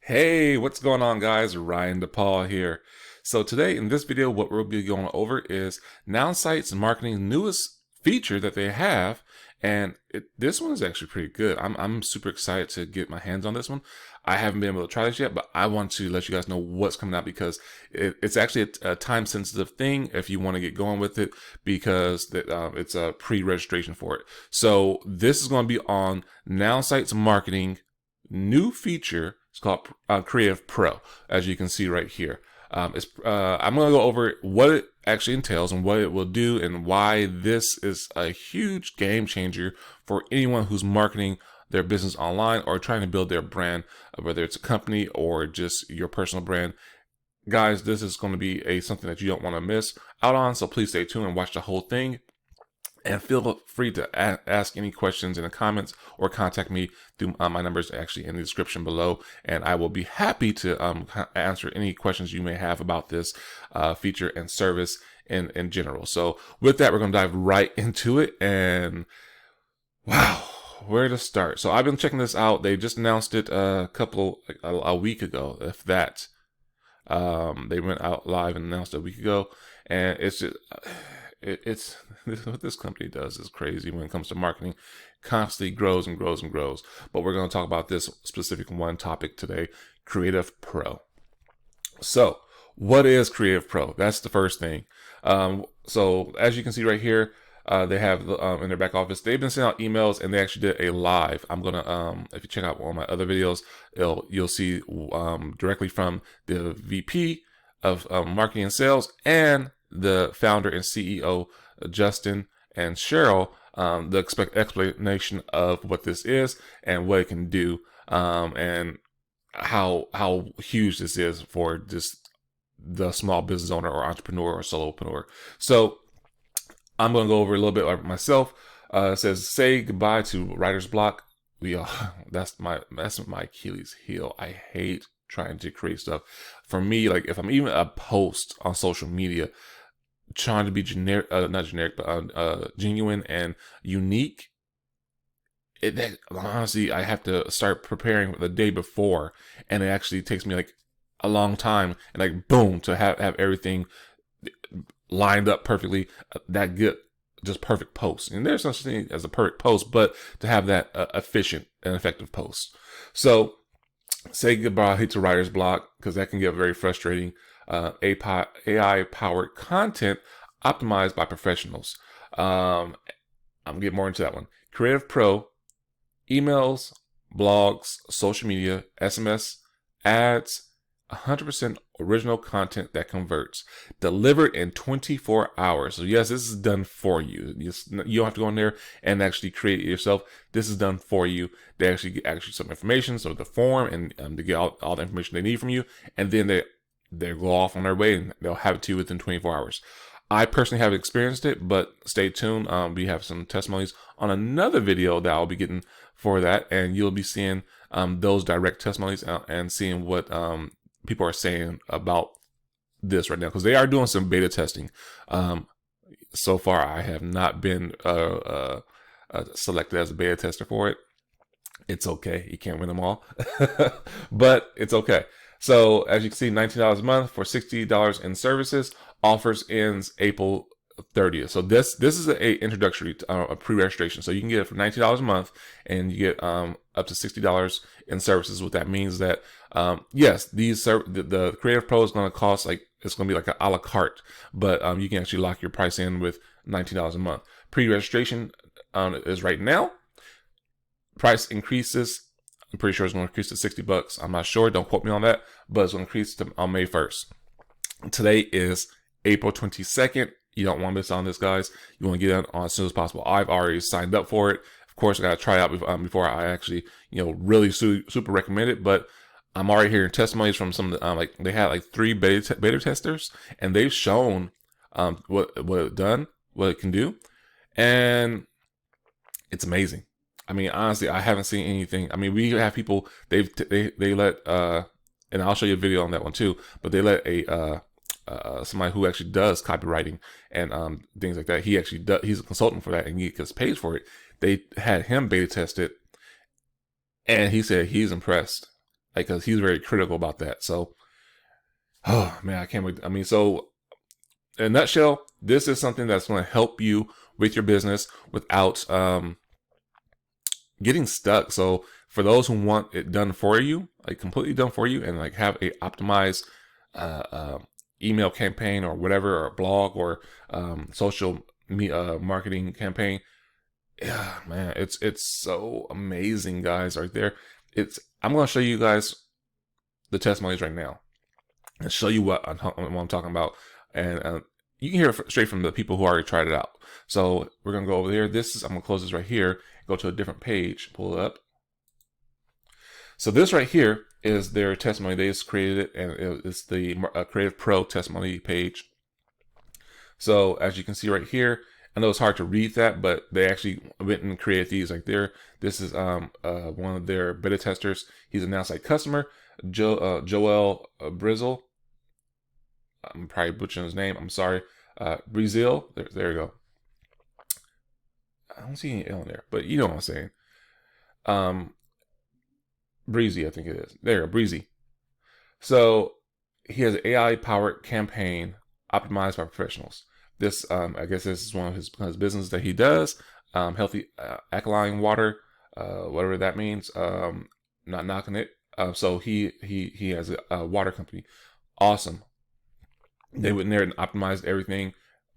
Hey, what's going on, guys? Ryan Depaul here. So today in this video, what we'll be going over is Nowsite's marketing newest feature that they have, and this one is actually pretty good. I'm super excited to get my hands on this one. I haven't been able to try this yet, but I want to let you guys know what's coming out because it's actually a time-sensitive thing if you want to get going with it because it's a pre-registration for it. So this is going to be on Nowsite's marketing new feature. It's called Creative Pro, as you can see right here. I'm going to go over what it actually entails and what it will do and why this is a huge game changer for anyone who's marketing their business online or trying to build their brand, whether it's a company or just your personal brand. Guys, this is going to be something that you don't want to miss out on, so please stay tuned and watch the whole thing. And feel free to ask any questions in the comments or contact me through my numbers actually in the description below. And I will be happy to answer any questions you may have about this feature and service in general. So with that, we're going to dive right into it. And wow, where to start? So I've been checking this out. They just announced it a week ago, if that. They went out live and announced it a week ago. And it's just... It's what this company does is crazy when it comes to marketing. Constantly grows and grows and grows. But we're going to talk about this specific one topic today, Creative Pro. So what is Creative Pro? That's the first thing. So as you can see right here, they have in their back office, they've been sending out emails and they actually did a live. I'm going to, if you check out one of my other videos, you'll see directly from the VP of marketing and sales and the founder and CEO, Justin and Cheryl, the explanation of what this is and what it can do, and how huge this is for just the small business owner or entrepreneur or solopreneur. So I'm going to go over a little bit like myself. It says, say goodbye to writer's block. That's my Achilles heel. I hate trying to create stuff. For me, like if I'm even a post on social media, trying to be generic, not generic, but genuine and unique. Honestly, I have to start preparing the day before, and it actually takes me like a long time, and like boom, to have everything lined up perfectly, that good, just perfect post. And there's no such thing as a perfect post, but to have that efficient and effective post. So say goodbye to writer's block because that can get very frustrating. AI-powered content optimized by professionals. I'm getting more into that one. Creative Pro, emails, blogs, social media, SMS, ads, 100% original content that converts, delivered in 24 hours. So yes, this is done for you. You don't have to go in there and actually create it yourself. This is done for you. They actually get some information, so the form, and to get all the information they need from you, and then they go off on their way and they'll have it to you within 24 hours. I personally haven't experienced it, but stay tuned. We have some testimonies on another video that I'll be getting for that, and you'll be seeing those direct testimonies and seeing what people are saying about this right now, because they are doing some beta testing. So far, I have not been selected as a beta tester for it. It's okay. You can't win them all, but it's okay. So as you can see, $19 a month for $60 in services. Offers ends April 30th. So this is a introductory a pre-registration. So you can get it for $19 a month, and you get up to $60 in services. What that means that yes, the Creative Pro is going to cost it's going to be like an a la carte, but you can actually lock your price in with $19 a month. Pre-registration is right now. Price increases. I'm pretty sure it's going to increase to $60. I'm not sure. Don't quote me on that, but it's going to increase on May 1st. Today is April 22nd. You don't want to miss on this, guys. You want to get on as soon as possible. I've already signed up for it. Of course, I got to try it out before I actually, really super recommend it. But I'm already hearing testimonies from some of the, they had 3 beta testers, and they've shown what it done, what it can do, and it's amazing. I mean, honestly, I haven't seen anything. I mean, we have people, they let, and I'll show you a video on that one too, but they let somebody who actually does copywriting and things like that. He actually he's a consultant for that, and he gets paid for it. They had him beta test it, and he said he's impressed. like, cause he's very critical about that. So, oh man, I can't wait. I mean, so in a nutshell, this is something that's going to help you with your business without getting stuck. So for those who want it done for you, like completely done for you, and like have a optimized email campaign or whatever, or blog or social marketing campaign, yeah, man, it's so amazing, guys, right there. I'm going to show you guys the testimonies right now and show you what I'm talking about. And you can hear it straight from the people who already tried it out. So we're going to go over there. I'm going to close this right here, go to a different page, pull it up. So this right here is their testimony. They just created it, and it's the Creative Pro testimony page. So as you can see right here, I know it's hard to read that, but they actually went and created these right there. This is one of their beta testers. He's a Nowsite customer, Joel Brizzle. I'm probably butchering his name. I'm sorry. Brazil. There you go. I don't see any L in there, but you know what I'm saying. Breezy, I think it is. There you go, Breezy. So he has an AI-powered campaign optimized by professionals. This, I guess, this is one of his business that he does. Healthy alkaline water, whatever that means. Not knocking it. So he has a water company. Awesome. They went in there and optimized everything.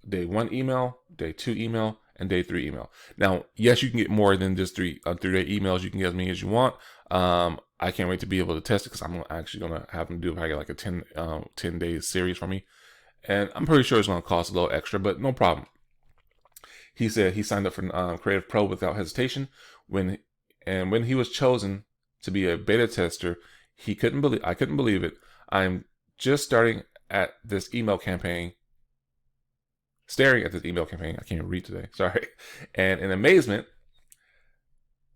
Day 1 email, day 2 email, and day 3 email. Now, yes, you can get more than just 3 3-day emails. You can get as many as you want. I can't wait to be able to test it, because I'm actually going to have them do probably like a 10-day series for me. And I'm pretty sure it's going to cost a little extra, but no problem. He said he signed up for Creative Pro without hesitation. When he was chosen to be a beta tester, I couldn't believe it. I'm just staring at this email campaign. I can't even read today. Sorry. And in amazement,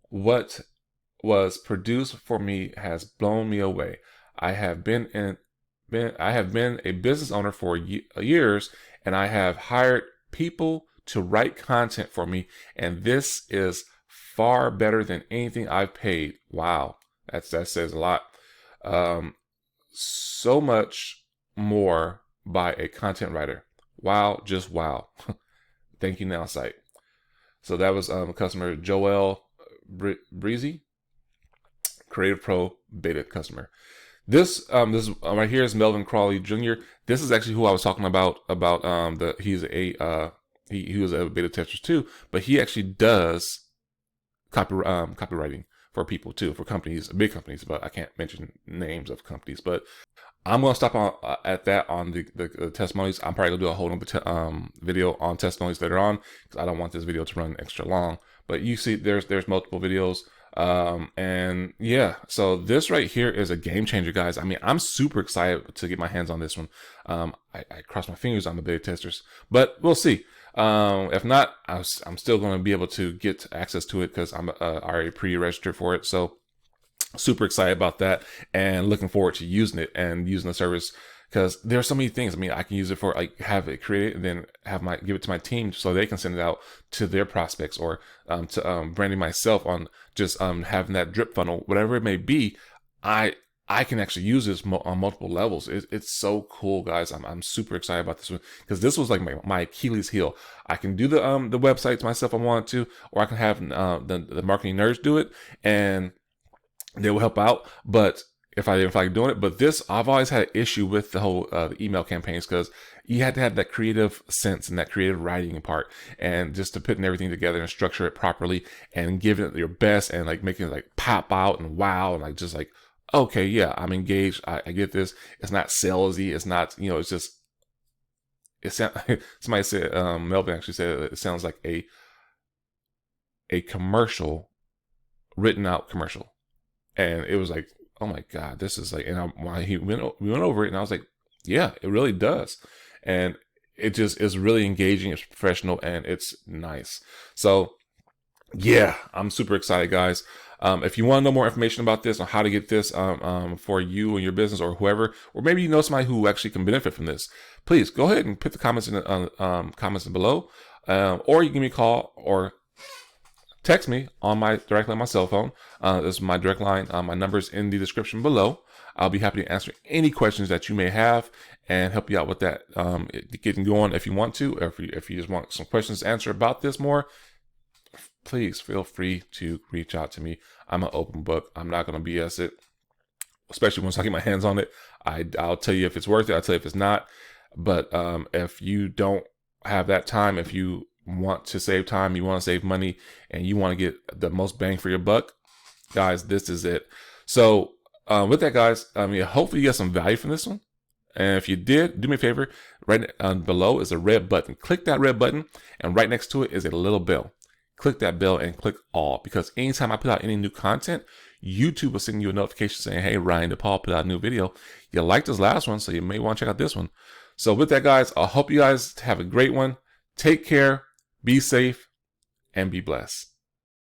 what was produced for me has blown me away. I have been a business owner for years, and I have hired people to write content for me, and this is far better than anything I've paid. Wow, that says a lot. So much more by a content writer. Wow, just wow. Thank you, Nowsite. So that was customer Joel Breezy, Creative Pro beta customer. This right here is Melvin Crawley Jr. This is actually who I was talking about. He was a beta tester too, but he actually does copywriting for people too, for companies, big companies. But I can't mention names of companies. But I'm gonna stop at that on the testimonies. I'm probably gonna do a whole other video on testimonies later on, because I don't want this video to run extra long. But you see, there's multiple videos. And yeah, so this right here is a game changer, guys. I mean, I'm super excited to get my hands on this one. I cross my fingers on the beta testers, but we'll see. If not, I'm still going to be able to get access to it, because I'm already pre-registered for it. So super excited about that, and looking forward to using it and using the service, because there are so many things. I mean, I can use it for, like, have it created and then give it to my team so they can send it out to their prospects, or to branding myself on just having that drip funnel, whatever it may be. I can actually use this on multiple levels. It's so cool, guys. I'm super excited about this one, because this was like my Achilles heel. I can do the websites myself if I want to, or I can have the marketing nerds do it, and they will help out. But if I like doing it, but this, I've always had an issue with the whole the email campaigns, because you had to have that creative sense and that creative writing part, and just to putting everything together and structure it properly and giving it your best, and like making it like pop out and wow, and like just like, okay, yeah, I'm engaged. I get this. It's not salesy. It's not, it's just, somebody said, Melvin actually said it sounds like a commercial, written out commercial. And it was like, oh my God, this is like, and we went over it, and I was like, yeah, it really does. And it just is really engaging. It's professional, and it's nice. So yeah, I'm super excited, guys. If you want to know more information about this, on how to get this for you and your business, or whoever, or maybe you know somebody who actually can benefit from this, please go ahead and put the comments in the comments below, or you can give me a call or text me directly on my cell phone. This is my direct line. My number is in the description below. I'll be happy to answer any questions that you may have and help you out with that, getting going if you want to, or if you just want some questions answered about this more. Please feel free to reach out to me. I'm an open book. I'm not going to BS it, especially once I get my hands on it. I'll tell you if it's worth it. I'll tell you if it's not. But if you don't have that time, if you want to save time, you want to save money, and you want to get the most bang for your buck, guys, this is it. So with that, guys, hopefully you got some value from this one. And if you did, do me a favor, right below is a red button. Click that red button, and right next to it is a little bell. Click that bell and click all, because anytime I put out any new content, YouTube will send you a notification saying, hey, Ryan Depaul put out a new video. You liked this last one, so you may want to check out this one. So with that, guys, I hope you guys have a great one. Take care, be safe, and be blessed.